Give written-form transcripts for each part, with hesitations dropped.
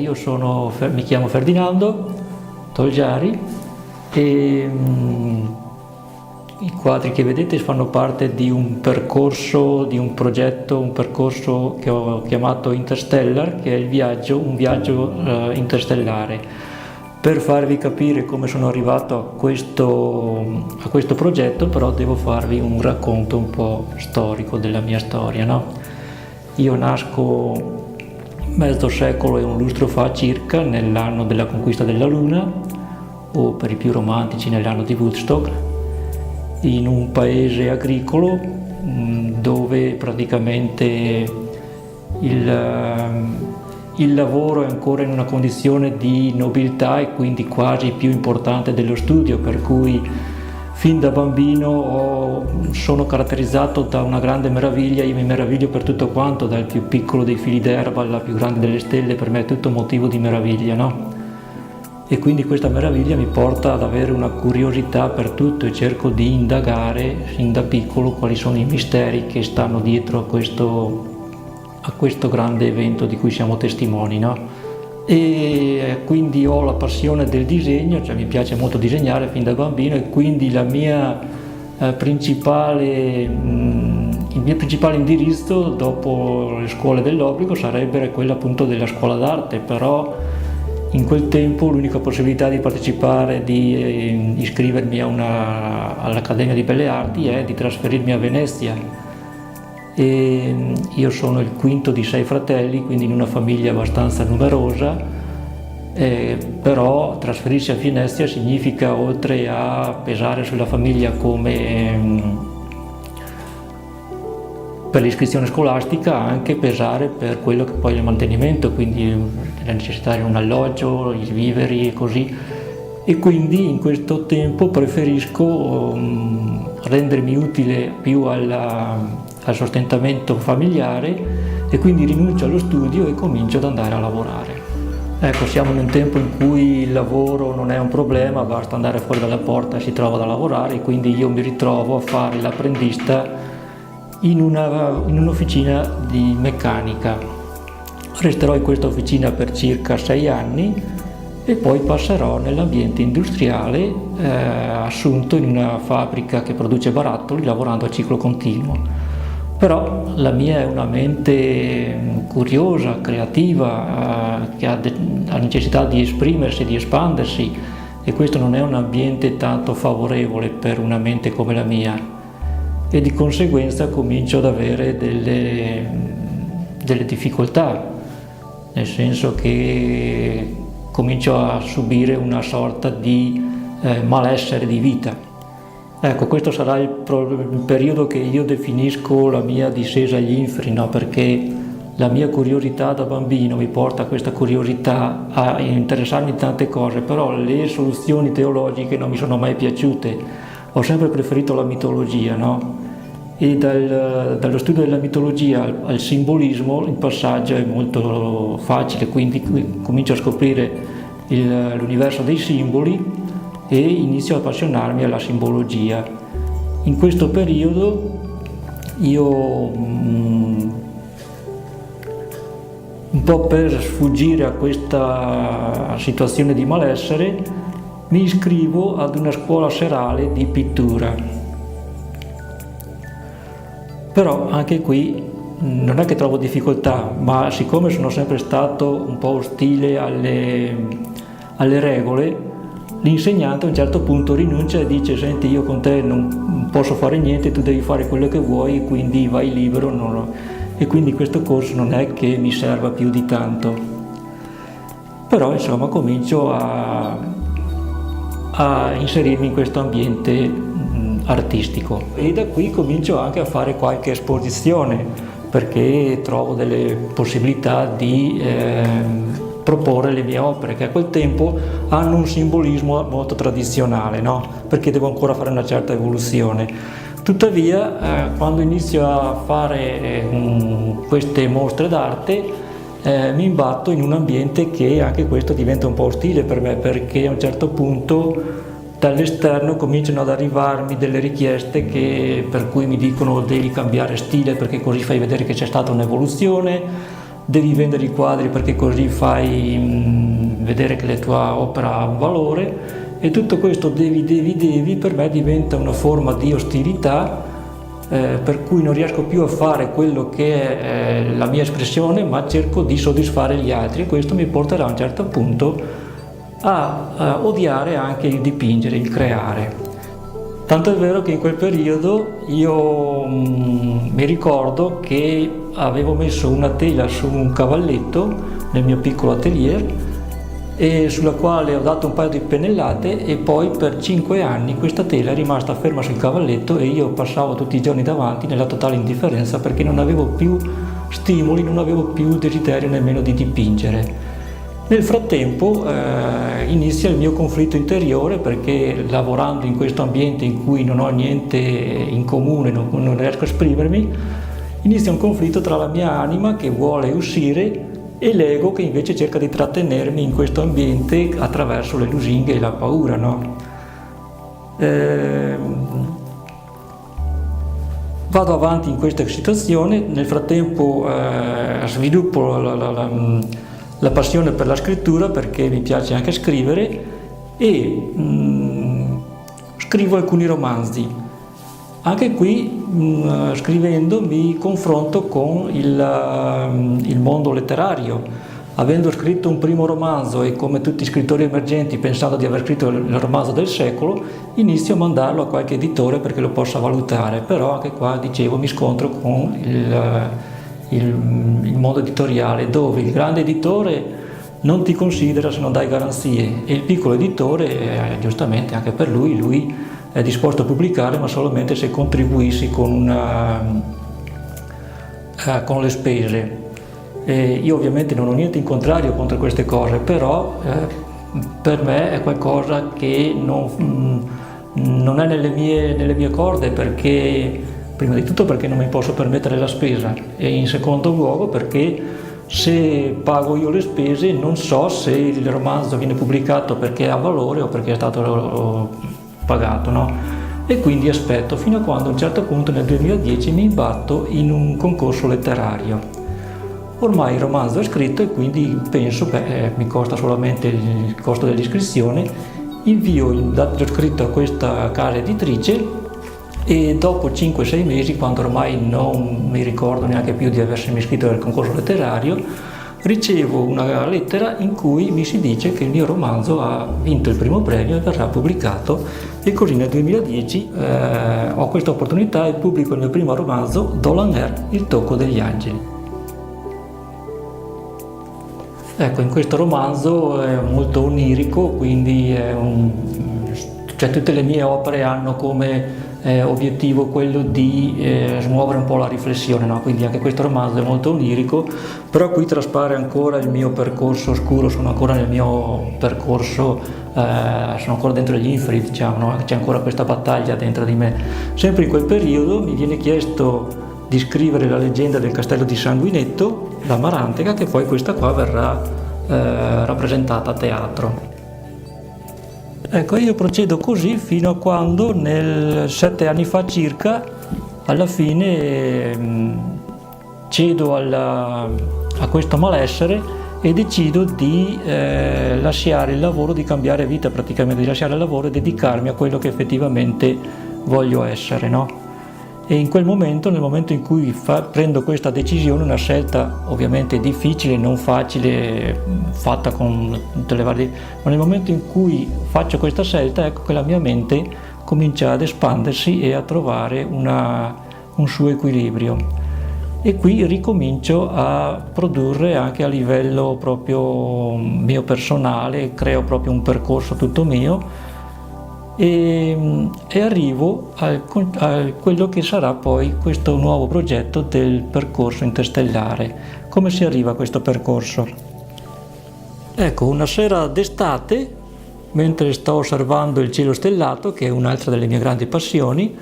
io mi chiamo Ferdinando Tolgiari e i quadri che vedete fanno parte di un percorso, di un progetto, un percorso che ho chiamato Interstellar, che è un viaggio interstellare. Per farvi capire come sono arrivato a questo progetto, però devo farvi un racconto un po' storico della mia storia, no? Io nasco mezzo secolo e un lustro fa circa, nell'anno della conquista della Luna, o per i più romantici nell'anno di Woodstock, in un paese agricolo dove praticamente il lavoro è ancora in una condizione di nobiltà e quindi quasi più importante dello studio, per cui fin da bambino sono caratterizzato da una grande meraviglia. Io mi meraviglio per tutto quanto, dal più piccolo dei fili d'erba alla più grande delle stelle. Per me è tutto motivo di meraviglia, no? E quindi questa meraviglia mi porta ad avere una curiosità per tutto e cerco di indagare fin da piccolo quali sono i misteri che stanno dietro a questo grande evento di cui siamo testimoni, no? E quindi ho la passione del disegno, cioè mi piace molto disegnare fin da bambino, e quindi il mio principale indirizzo dopo le scuole dell'obbligo sarebbe quello appunto della scuola d'arte, però in quel tempo l'unica possibilità di partecipare, di iscrivermi all'Accademia di Belle Arti è di trasferirmi a Venezia. E io sono il quinto di 6 fratelli, quindi in una famiglia abbastanza numerosa, però trasferirsi a Venezia significa, oltre a pesare sulla famiglia come per l'iscrizione scolastica, anche pesare per quello che poi è il mantenimento, quindi la necessità di un alloggio, i viveri e così. E quindi in questo tempo preferisco rendermi utile più al sostentamento familiare, e quindi rinuncio allo studio e comincio ad andare a lavorare. Ecco, siamo in un tempo in cui il lavoro non è un problema, basta andare fuori dalla porta e si trova da lavorare, e quindi io mi ritrovo a fare l'apprendista in un'officina di meccanica. Resterò in questa officina per circa 6 anni e poi passerò nell'ambiente industriale, assunto in una fabbrica che produce barattoli, lavorando a ciclo continuo. Però la mia è una mente curiosa, creativa, che ha necessità di esprimersi, di espandersi, e questo non è un ambiente tanto favorevole per una mente come la mia, e di conseguenza comincio ad avere delle difficoltà, nel senso che comincio a subire una sorta di malessere di vita. Ecco, questo sarà il periodo che io definisco la mia discesa agli inferi, no? Perché la mia curiosità da bambino mi porta a questa curiosità a interessarmi in tante cose, però le soluzioni teologiche non mi sono mai piaciute. Ho sempre preferito la mitologia, no? E dallo studio della mitologia al simbolismo il passaggio è molto facile, quindi comincio a scoprire l'universo dei simboli e inizio a appassionarmi alla simbologia. In questo periodo io, un po' per sfuggire a questa situazione di malessere, mi iscrivo ad una scuola serale di pittura. Però anche qui non è che trovo difficoltà, ma siccome sono sempre stato un po' ostile alle regole, l'insegnante a un certo punto rinuncia e dice: senti, io con te non posso fare niente, tu devi fare quello che vuoi, quindi vai libero. E quindi questo corso non è che mi serva più di tanto. Però insomma comincio a inserirmi in questo ambiente artistico, e da qui comincio anche a fare qualche esposizione, perché trovo delle possibilità di proporre le mie opere, che a quel tempo hanno un simbolismo molto tradizionale, no? Perché devo ancora fare una certa evoluzione. Tuttavia, quando inizio a fare queste mostre d'arte, mi imbatto in un ambiente che anche questo diventa un po' ostile per me, perché a un certo punto dall'esterno cominciano ad arrivarmi delle richieste per cui mi dicono: devi cambiare stile perché così fai vedere che c'è stata un'evoluzione, devi vendere i quadri perché così fai vedere che la tua opera ha un valore, e tutto questo devi per me diventa una forma di ostilità, per cui non riesco più a fare quello che è la mia espressione, ma cerco di soddisfare gli altri, e questo mi porterà a un certo punto a odiare anche il dipingere, il creare. Tanto è vero che in quel periodo io mi ricordo che avevo messo una tela su un cavalletto nel mio piccolo atelier, e sulla quale ho dato un paio di pennellate, e poi per 5 anni questa tela è rimasta ferma sul cavalletto e io passavo tutti i giorni davanti nella totale indifferenza, perché non avevo più stimoli, non avevo più desiderio nemmeno di dipingere. Nel frattempo inizia il mio conflitto interiore, perché lavorando in questo ambiente in cui non ho niente in comune, non riesco a esprimermi, inizia un conflitto tra la mia anima che vuole uscire e l'ego che invece cerca di trattenermi in questo ambiente attraverso le lusinghe e la paura, no? Vado avanti in questa situazione, nel frattempo sviluppo la passione per la scrittura, perché mi piace anche scrivere, e scrivo alcuni romanzi. Anche qui scrivendo mi confronto con il mondo letterario. Avendo scritto un primo romanzo e, come tutti i scrittori emergenti, pensando di aver scritto il romanzo del secolo, inizio a mandarlo a qualche editore perché lo possa valutare, però anche qua, dicevo, mi scontro con il mondo editoriale, dove il grande editore non ti considera se non dai garanzie, e il piccolo editore, giustamente anche per lui è disposto a pubblicare, ma solamente se contribuissi con le spese. Io ovviamente non ho niente in contrario contro queste cose, però per me è qualcosa che non è nelle mie corde, perché prima di tutto perché non mi posso permettere la spesa, e in secondo luogo perché se pago io le spese non so se il romanzo viene pubblicato perché ha valore o perché è stato pagato, no? E quindi aspetto fino a quando a un certo punto nel 2010 mi imbatto in un concorso letterario. Ormai il romanzo è scritto e quindi penso, mi costa solamente il costo dell'iscrizione, invio il dato scritto a questa casa editrice, e dopo 5-6 mesi, quando ormai non mi ricordo neanche più di essermi iscritto al concorso letterario, ricevo una lettera in cui mi si dice che il mio romanzo ha vinto il primo premio e verrà pubblicato, e così nel 2010 ho questa opportunità e pubblico il mio primo romanzo, Dolan Air, Il tocco degli angeli. Ecco, in questo romanzo è molto onirico, quindi cioè tutte le mie opere hanno come obiettivo quello di smuovere un po' la riflessione, no? Quindi anche questo romanzo è molto onirico, però qui traspare ancora il mio percorso oscuro, sono ancora nel mio percorso, sono ancora dentro gli inferi, diciamo, no? C'è ancora questa battaglia dentro di me. Sempre in quel periodo mi viene chiesto di scrivere la leggenda del castello di Sanguinetto, la Maranteca, che poi questa qua verrà rappresentata a teatro. Ecco, io procedo così fino a quando, 7 anni fa circa, alla fine cedo a questo malessere e decido di lasciare il lavoro, di cambiare vita praticamente, di lasciare il lavoro e dedicarmi a quello che effettivamente voglio essere, no? E in quel momento, nel momento in cui prendo questa decisione, una scelta ovviamente difficile, non facile, fatta con tutte le varie, ma nel momento in cui faccio questa scelta, ecco che la mia mente comincia ad espandersi e a trovare un suo equilibrio. E qui ricomincio a produrre anche a livello proprio mio personale, creo proprio un percorso tutto mio, e arrivo a quello che sarà poi questo nuovo progetto del percorso interstellare. Come si arriva a questo percorso? Ecco, una sera d'estate, mentre sto osservando il cielo stellato, che è un'altra delle mie grandi passioni,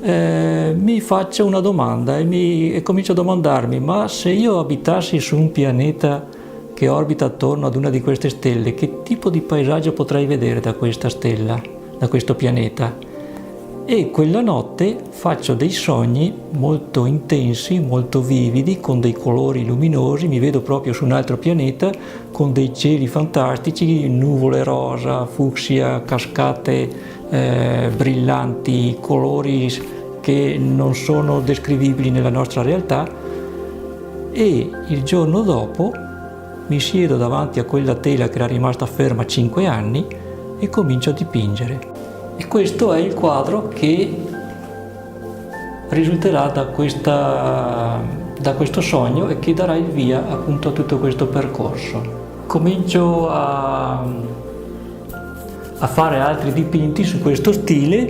mi faccio una domanda e comincio a domandarmi: ma se io abitassi su un pianeta che orbita attorno ad una di queste stelle, che tipo di paesaggio potrei vedere da questa stella, da questo pianeta? e quella notte faccio dei sogni molto intensi, molto vividi, con dei colori luminosi, mi vedo proprio su un altro pianeta con dei cieli fantastici, nuvole rosa, fucsia, cascate brillanti, colori che non sono descrivibili nella nostra realtà, e il giorno dopo mi siedo davanti a quella tela che era rimasta ferma 5 anni e comincio a dipingere. E questo è il quadro che risulterà da questo sogno e che darà il via appunto a tutto questo percorso. Comincio a fare altri dipinti su questo stile,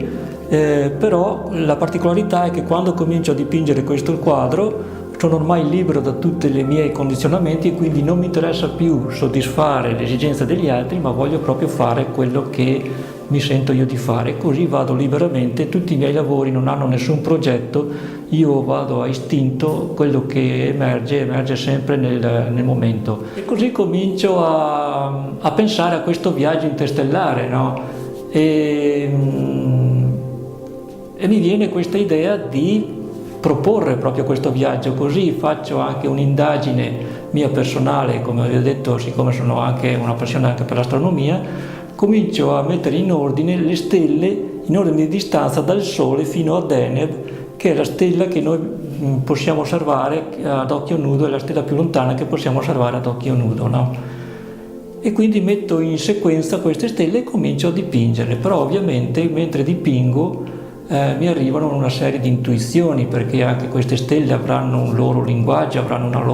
però la particolarità è che quando comincio a dipingere questo quadro sono ormai libero da tutti i miei condizionamenti e quindi non mi interessa più soddisfare le esigenze degli altri, ma voglio proprio fare quello che mi sento io di fare. Così vado liberamente, tutti i miei lavori non hanno nessun progetto, io vado a istinto, quello che emerge sempre nel momento. E così comincio a pensare a questo viaggio interstellare, no? E mi viene questa idea di proporre proprio questo viaggio, così faccio anche un'indagine mia personale, come vi ho detto, siccome sono anche una passione anche per l'astronomia, comincio a mettere in ordine le stelle in ordine di distanza dal Sole fino a Deneb, che è la stella che noi possiamo osservare ad occhio nudo, è la stella più lontana che possiamo osservare ad occhio nudo, no? E quindi metto in sequenza queste stelle e comincio a dipingerle, però ovviamente mentre dipingo mi arrivano una serie di intuizioni, perché anche queste stelle avranno un loro linguaggio, avranno un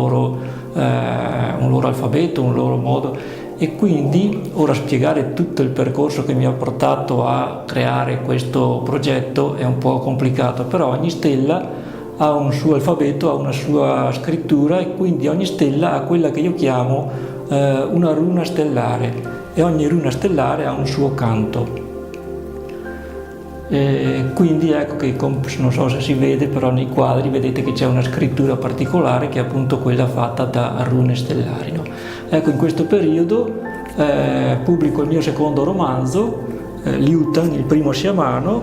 loro alfabeto, un loro modo, e quindi ora spiegare tutto il percorso che mi ha portato a creare questo progetto è un po' complicato, però ogni stella ha un suo alfabeto, ha una sua scrittura, e quindi ogni stella ha quella che io chiamo una runa stellare, e ogni runa stellare ha un suo canto. Quindi ecco che, non so se si vede, però nei quadri vedete che c'è una scrittura particolare che è appunto quella fatta da rune stellari, no? Ecco, in questo periodo pubblico il mio secondo romanzo, Liutan, il primo sciamano,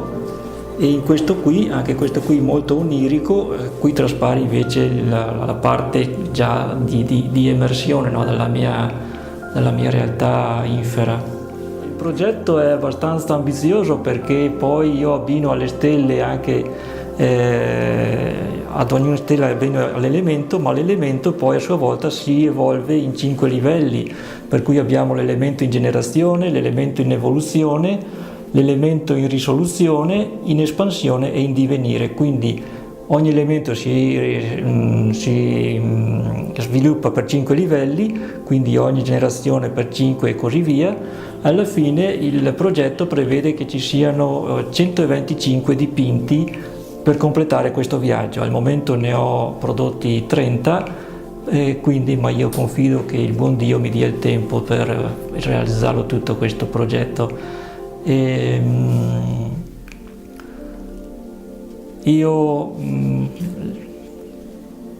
e in questo qui, anche questo qui molto onirico, qui traspare invece la parte già di emersione, no? della mia realtà infera. Il progetto è abbastanza ambizioso, perché poi io abbino alle stelle anche, ad ognuna stella abbino l'elemento, ma l'elemento poi a sua volta si evolve in 5 livelli, per cui abbiamo l'elemento in generazione, l'elemento in evoluzione, l'elemento in risoluzione, in espansione e in divenire. Quindi ogni elemento si sviluppa per 5 livelli, quindi ogni generazione per 5 e così via. Alla fine il progetto prevede che ci siano 125 dipinti per completare questo viaggio. Al momento ne ho prodotti 30, ma io confido che il buon Dio mi dia il tempo per realizzarlo tutto questo progetto.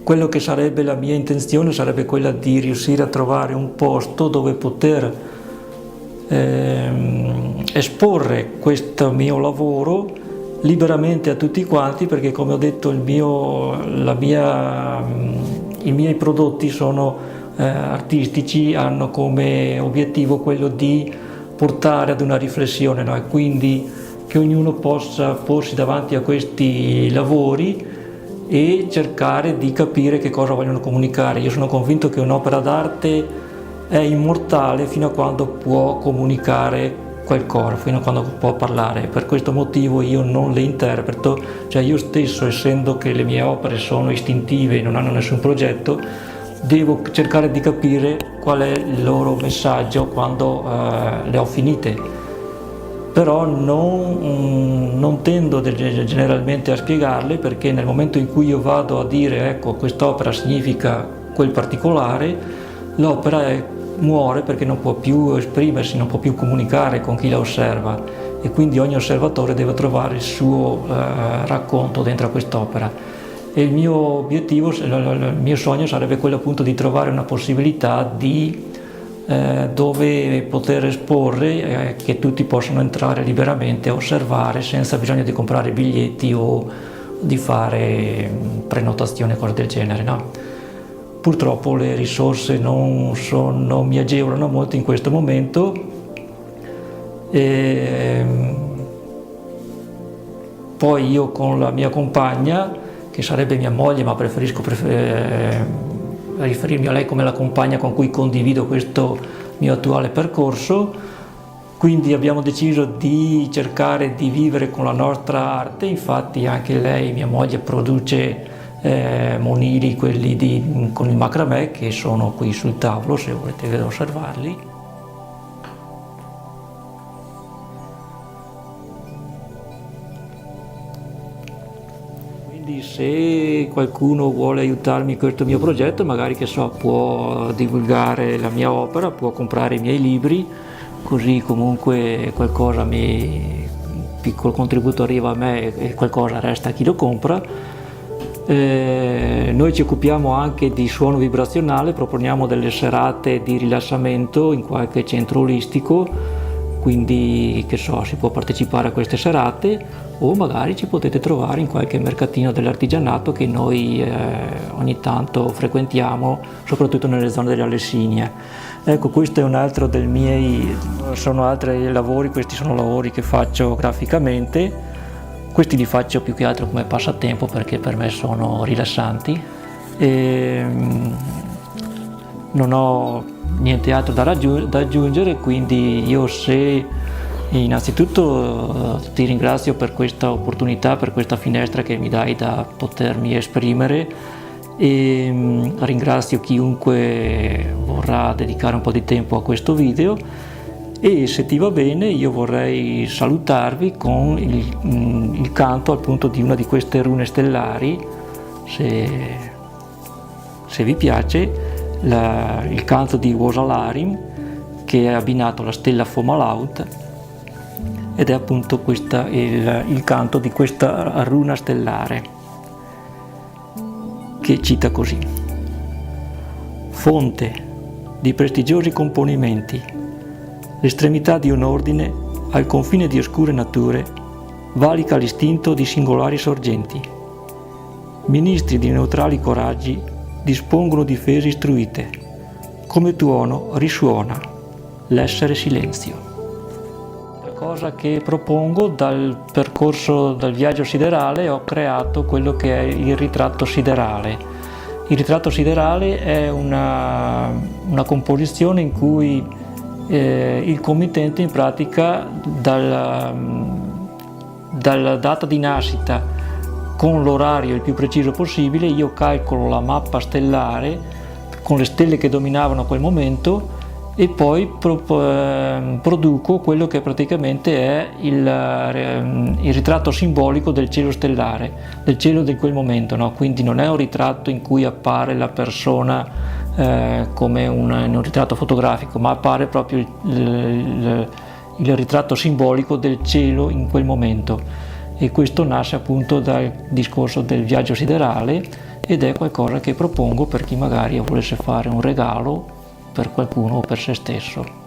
Quello che sarebbe la mia intenzione sarebbe quella di riuscire a trovare un posto dove poter esporre questo mio lavoro liberamente a tutti quanti, perché come ho detto i miei prodotti sono artistici, hanno come obiettivo quello di portare ad una riflessione, no? E quindi che ognuno possa porsi davanti a questi lavori e cercare di capire che cosa vogliono comunicare. Io sono convinto che un'opera d'arte è immortale fino a quando può comunicare qualcosa, fino a quando può parlare. Per questo motivo io non le interpreto, cioè io stesso, essendo che le mie opere sono istintive e non hanno nessun progetto, devo cercare di capire qual è il loro messaggio quando le ho finite. Però non tendo generalmente a spiegarle, perché nel momento in cui io vado a dire ecco quest'opera significa quel particolare, l'opera muore, perché non può più esprimersi, non può più comunicare con chi la osserva, e quindi ogni osservatore deve trovare il suo racconto dentro a quest'opera. E il mio obiettivo, il mio sogno sarebbe quello appunto di trovare una possibilità di dove poter esporre, che tutti possano entrare liberamente a osservare senza bisogno di comprare biglietti o di fare prenotazione, cose del genere, no? Purtroppo le risorse non mi agevolano molto in questo momento. Poi io con la mia compagna, che sarebbe mia moglie, ma preferisco riferirmi a lei come la compagna con cui condivido questo mio attuale percorso, quindi abbiamo deciso di cercare di vivere con la nostra arte. Infatti anche lei, mia moglie, produce monili, quelli con il macramè, che sono qui sul tavolo se volete osservarli. Quindi se qualcuno vuole aiutarmi in questo mio progetto, magari può divulgare la mia opera, può comprare i miei libri, così comunque qualcosa un piccolo contributo arriva a me e qualcosa resta a chi lo compra. Noi ci occupiamo anche di suono vibrazionale, proponiamo delle serate di rilassamento in qualche centro olistico, quindi si può partecipare a queste serate, o magari ci potete trovare in qualche mercatino dell'artigianato che noi ogni tanto frequentiamo, soprattutto nelle zone delle Alessinie. Ecco, questo è un altro sono altri lavori, questi sono lavori che faccio graficamente. Questi li faccio più che altro come passatempo perché per me sono rilassanti. Non ho niente altro da aggiungere, quindi innanzitutto ti ringrazio per questa opportunità, per questa finestra che mi dai da potermi esprimere, e ringrazio chiunque vorrà dedicare un po' di tempo a questo video. E se ti va bene io vorrei salutarvi con il canto appunto di una di queste rune stellari, se vi piace, il canto di Uosalarim, che è abbinato alla stella Fomalhaut, ed è appunto il canto di questa runa stellare, che cita così: fonte di prestigiosi componimenti, l'estremità di un ordine al confine di oscure nature, valica l'istinto di singolari sorgenti. Ministri di neutrali coraggi dispongono difese istruite, come tuono risuona l'essere silenzio. La cosa che propongo dal percorso del viaggio siderale, ho creato quello che è il ritratto siderale. Il ritratto siderale è una composizione in cui il committente, in pratica, dalla data di nascita con l'orario il più preciso possibile, io calcolo la mappa stellare con le stelle che dominavano quel momento e poi produco quello che praticamente è il ritratto simbolico del cielo stellare, del cielo di quel momento, no? Quindi non è un ritratto in cui appare la persona come in un ritratto fotografico, ma appare proprio il ritratto simbolico del cielo in quel momento, e questo nasce appunto dal discorso del viaggio siderale, ed è qualcosa che propongo per chi magari volesse fare un regalo per qualcuno o per se stesso.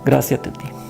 Grazie a tutti.